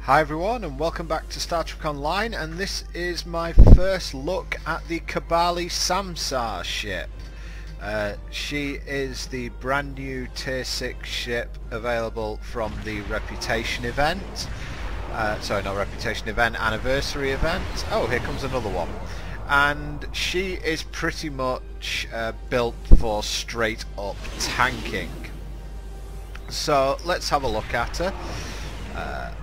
Hi everyone and welcome back to Star Trek Online, and this is my first look at the Kobali Samsar ship. She is the brand new tier 6 ship available from the Reputation event. Sorry, not Reputation event, Anniversary event. Oh, here comes another one. And she is pretty much built for straight up tanking. So let's have a look at her.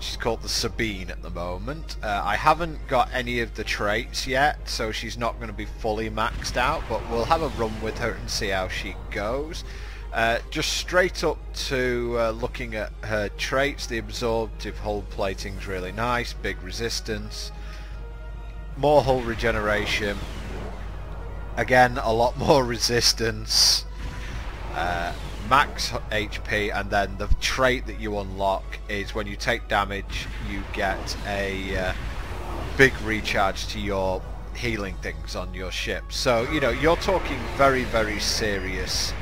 She's called the Sabine at the moment. I haven't got any of the traits yet, so she's not going to be fully maxed out, but we'll have a run with her and see how she goes. Just straight up to looking at her traits, the absorptive hull plating is really nice, big resistance, more hull regeneration, again a lot more resistance, max HP, and then the trait that you unlock is when you take damage you get a big recharge to your healing things on your ship. So you know, you're talking very serious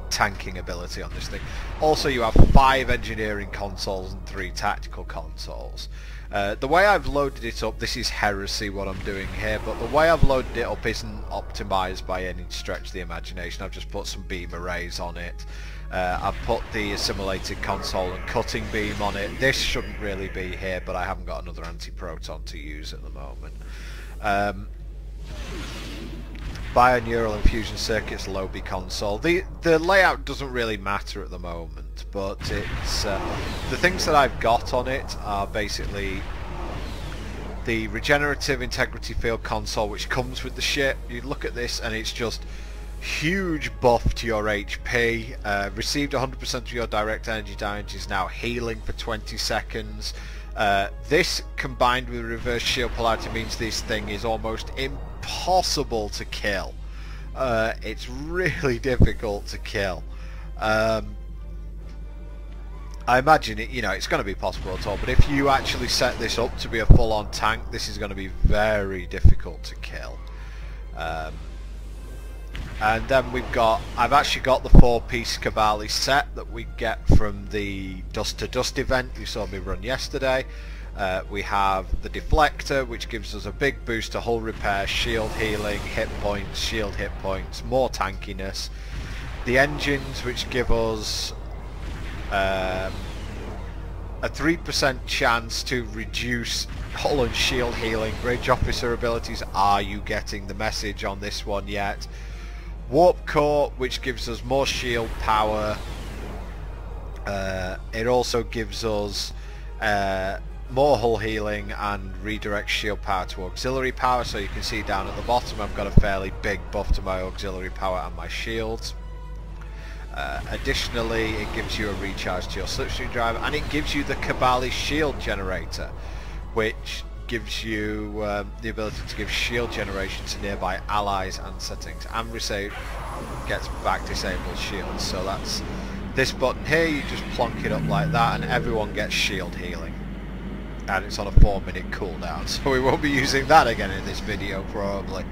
tanking ability on this thing. Also, you have 5 engineering consoles and 3 tactical consoles. The way I've loaded it up, this is heresy what I'm doing here, but the way I've loaded it up isn't optimised by any stretch of the imagination. I've just put some beam arrays on it. I've put the assimilated console and cutting beam on it. This shouldn't really be here, but I haven't got another anti-proton to use at the moment. Binaural infusion circuits, Lobby console. The layout doesn't really matter at the moment, but it's the things that I've got on it are basically the regenerative integrity field console, which comes with the ship. You look at this and it's just huge buff to your HP. Received 100% of your direct energy damage, is now healing for 20 seconds. This combined with reverse shield polarity means this thing is almost impossible to kill. It's really difficult to kill. I imagine it, you know, it's going to be possible at all, but if you actually set this up to be a full-on tank, this is going to be very difficult to kill. And then I've actually got the 4-piece Kobali set that we get from the Dust to Dust event you saw me run yesterday. We have the deflector, which gives us a big boost to hull repair, shield healing, hit points, shield hit points, more tankiness. The engines, which give us a 3% chance to reduce hull and shield healing. Bridge officer abilities, are you getting the message on this one yet? Warp core, which gives us more shield power. It also gives us more hull healing and redirects shield power to auxiliary power. So you can see down at the bottom I've got a fairly big buff to my auxiliary power and my shields. Additionally, it gives you a recharge to your slipstream drive, and it gives you the Kobali shield generator, which gives you the ability to give shield generation to nearby allies and settings, and gets back disabled shields. So that's this button here. You just plonk it up like that and everyone gets shield healing, and it's on a 4-minute cooldown, so we won't be using that again in this video probably.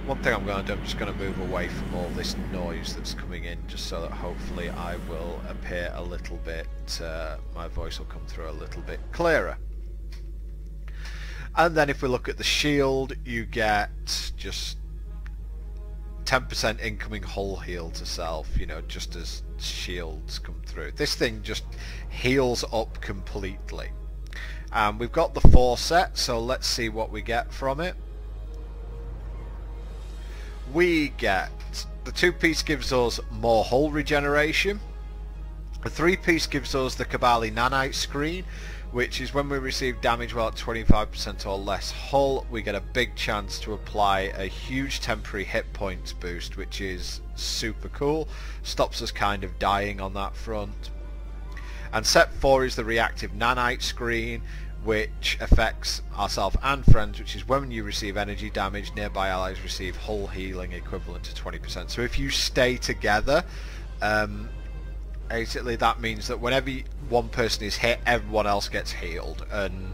One thing I'm going to do, I'm just going to move away from all this noise that's coming in, just so that hopefully I will appear a little bit, my voice will come through a little bit clearer. And then if we look at the shield, you get just 10% incoming hull heal to self, you know, just as shields come through. This thing just heals up completely. We've got the 4 set, so let's see what we get from it. We get the 2-piece gives us more hull regeneration. The 3-piece gives us the Kobali nanite screen, which is when we receive damage while at 25% or less hull, we get a big chance to apply a huge temporary hit points boost, which is super cool. Stops us kind of dying on that front. And set 4 is the reactive nanite screen, which affects ourselves and friends, which is when you receive energy damage, nearby allies receive hull healing equivalent to 20%. So if you stay together, basically that means that whenever one person is hit, everyone else gets healed, and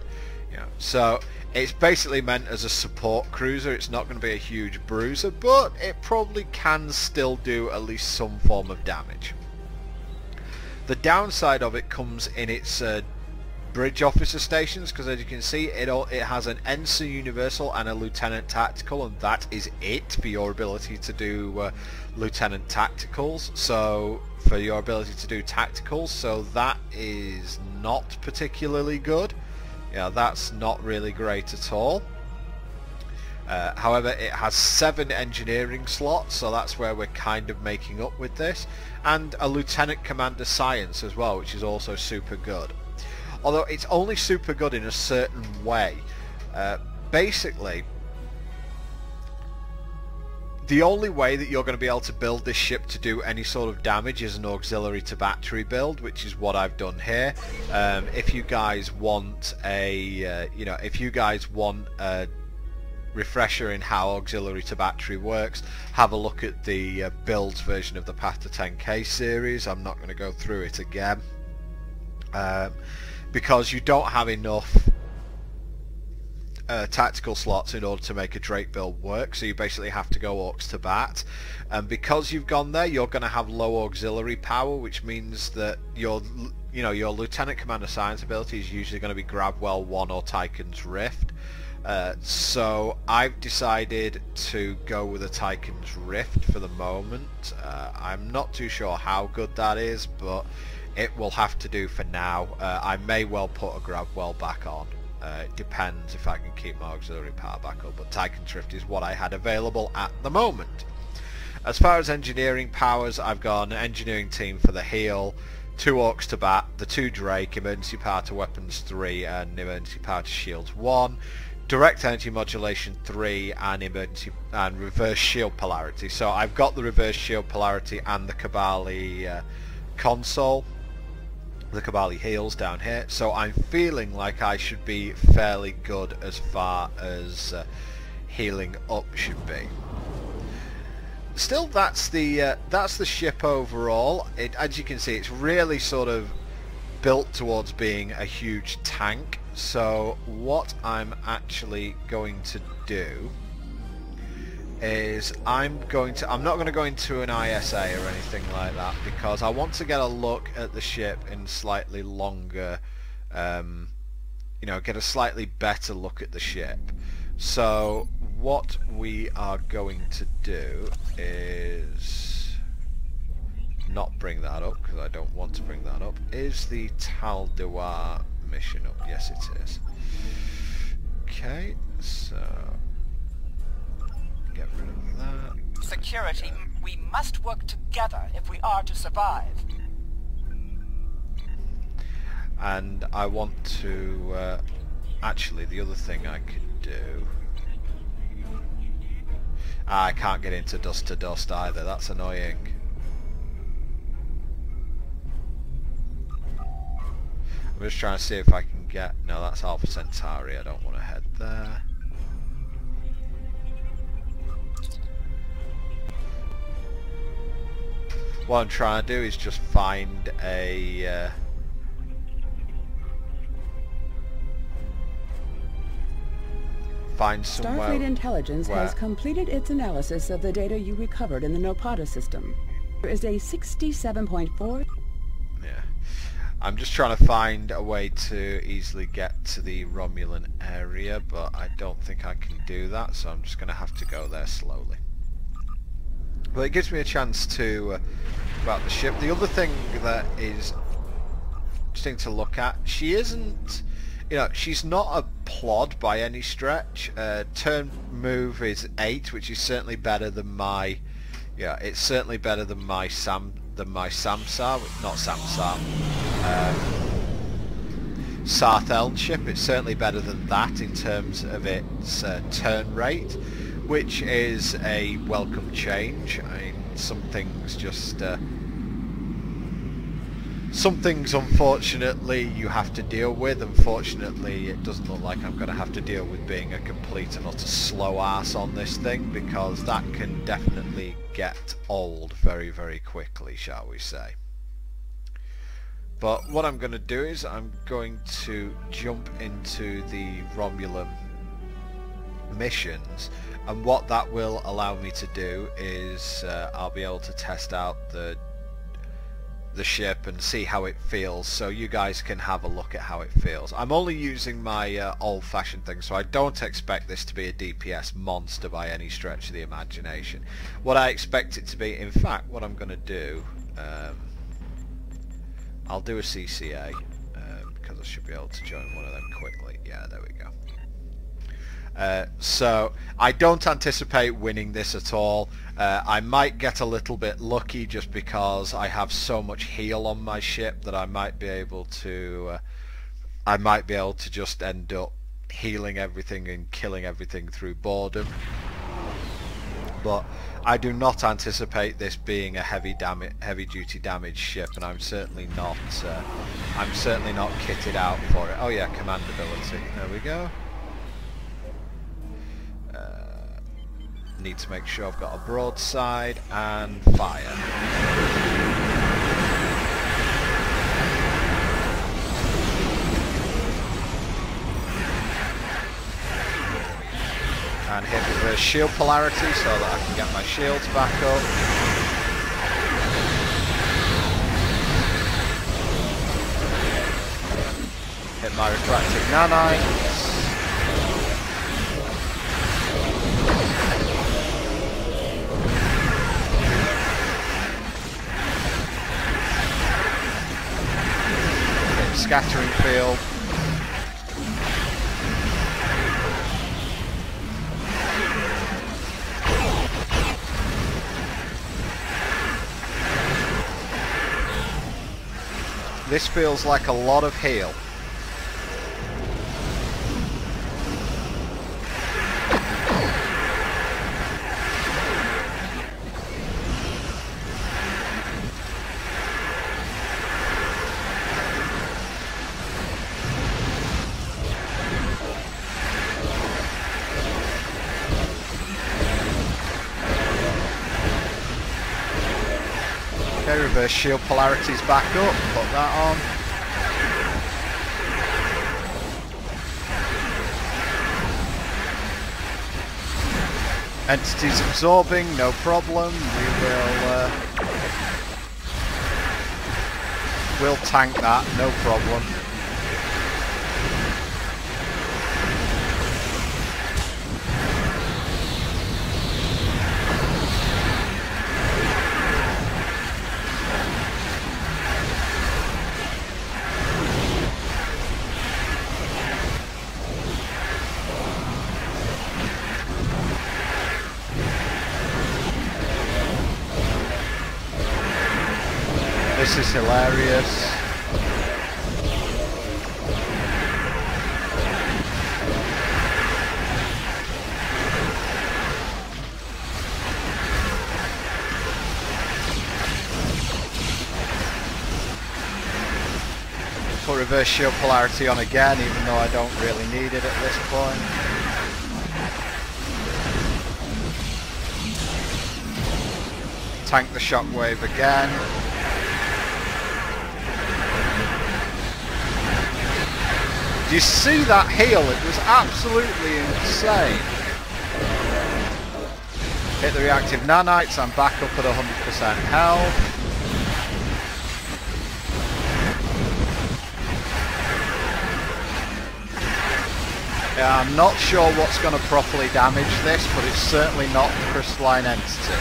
you know, so it's basically meant as a support cruiser. It's not going to be a huge bruiser, but it probably can still do at least some form of damage. The downside of it comes in its bridge officer stations, because as you can see it has an ensign universal and a lieutenant tactical, and that is it for your ability to do lieutenant tacticals, so for your ability to do tacticals, so that is not particularly good. Yeah, that's not really great at all. However, it has 7 engineering slots, so that's where we're kind of making up with this, and a lieutenant commander science as well, which is also super good. Although it's only super good in a certain way. Basically, the only way that you're going to be able to build this ship to do any sort of damage is an auxiliary to battery build, which is what I've done here. If you guys want a, if you guys want a refresher in how auxiliary to battery works, have a look at the builds version of the Path to 10K series. I'm not going to go through it again. Because you don't have enough tactical slots in order to make a Drake build work, so you basically have to go aux to bat, and because you've gone there you're going to have low auxiliary power, which means that your lieutenant commander science ability is usually going to be Grabwell 1 or Tychon's Rift. So I've decided to go with a Tychon's Rift for the moment. I'm not too sure how good that is, but it will have to do for now. I may well put a Grabwell back on. It depends if I can keep my auxiliary power back up, but Tychon's Rift is what I had available at the moment. As far as engineering powers, I've got an engineering team for the heal, 2 aux to bat, the 2 Drake, emergency power to weapons 3 and emergency power to shields 1, direct energy modulation 3 and emergency and reverse shield polarity. So I've got the reverse shield polarity and the Kobali console, the Kobali heals down here, so I'm feeling like I should be fairly good as far as healing up should be. Still, that's the ship overall. As you can see, it's really sort of built towards being a huge tank. So what I'm actually going to do is I'm not going to go into an ISA or anything like that, because I want to get a look at the ship in slightly longer, get a slightly better look at the ship. So what we are going to do is not bring that up, because I don't want to bring that up. Is the Tal Dewar mission up? Yes, it is. Okay, so get rid of that. Security, we must work together if we are to survive. And I want to, actually the other thing I could do, I can't get into dust to dust either, that's annoying. I'm just trying to see if I can get, no, that's Alpha Centauri, I don't want to head there. What I'm trying to do is just find a find somewhere. Starfleet Intelligence has completed its analysis of the data you recovered in the Nopata system. There is a 67.4. Yeah, I'm just trying to find a way to easily get to the Romulan area, but I don't think I can do that, so I'm just going to have to go there slowly. Well, it gives me a chance to about the ship. The other thing that is interesting to look at, she isn't, she's not a plod by any stretch. Turn move is 8, which is certainly better than my, it's certainly better than my Samsar, not Samsar, Sartheln ship. It's certainly better than that in terms of its turn rate, which is a welcome change. I mean, some things just some things unfortunately you have to deal with. Unfortunately, it doesn't look like I'm going to have to deal with being a complete and utter slow ass on this thing, because that can definitely get old very, very quickly, shall we say. But what I'm going to do is I'm going to jump into the Romulan missions, and what that will allow me to do is I'll be able to test out the the ship and see how it feels, so you guys can have a look at how it feels. I'm only using my old-fashioned thing, so I don't expect this to be a DPS monster by any stretch of the imagination. What I expect it to be, in fact, what I'm going to do, I'll do a CCA, because I should be able to join one of them quickly. Yeah, there we go. So I don't anticipate winning this at all. I might get a little bit lucky just because I have so much heal on my ship that I might be able to just end up healing everything and killing everything through boredom. But I do not anticipate this being a heavy duty damage ship, and I'm certainly not kitted out for it. Oh yeah, command ability. There we go. Need to make sure I've got a broadside and fire. And hit reverse shield polarity so that I can get my shields back up. Hit my refractive nanites. Scattering field. This feels like a lot of heal. Okay, reverse shield polarity's back up, put that on. Entities absorbing, no problem. We'll tank that, no problem. This is hilarious. Put reverse shield polarity on again, even though I don't really need it at this point. Tank the shockwave again. Do you see that heal? It was absolutely insane. Hit the reactive nanites, I'm back up at 100% health. Yeah, I'm not sure what's going to properly damage this, but it's certainly not the crystalline entity.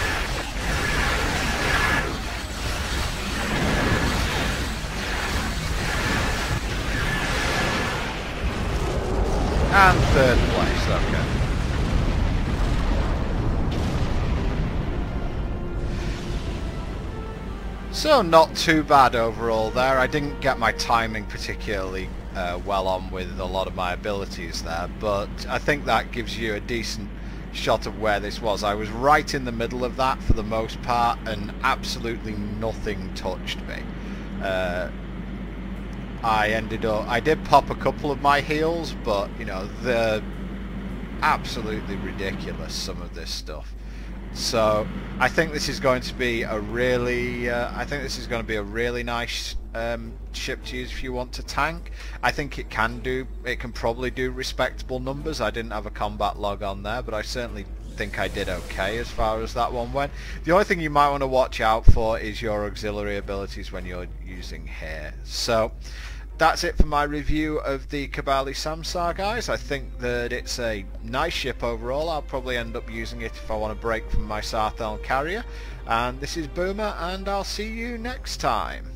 And third place, okay. So not too bad overall there. I didn't get my timing particularly well on with a lot of my abilities there, but I think that gives you a decent shot of where this was. I was right in the middle of that for the most part, and absolutely nothing touched me. I did pop a couple of my heals, but you know, they're absolutely ridiculous, some of this stuff. So I think this is going to be a really nice ship to use if you want to tank. I think it can probably do respectable numbers. I didn't have a combat log on there, but I certainly think I did okay as far as that one went. The only thing you might want to watch out for is your auxiliary abilities when you're using here. So that's it for my review of the Kobali Samsar, guys. I think that it's a nice ship overall. I'll probably end up using it if I want to break from my South Elm carrier. And this is Boomer, and I'll see you next time.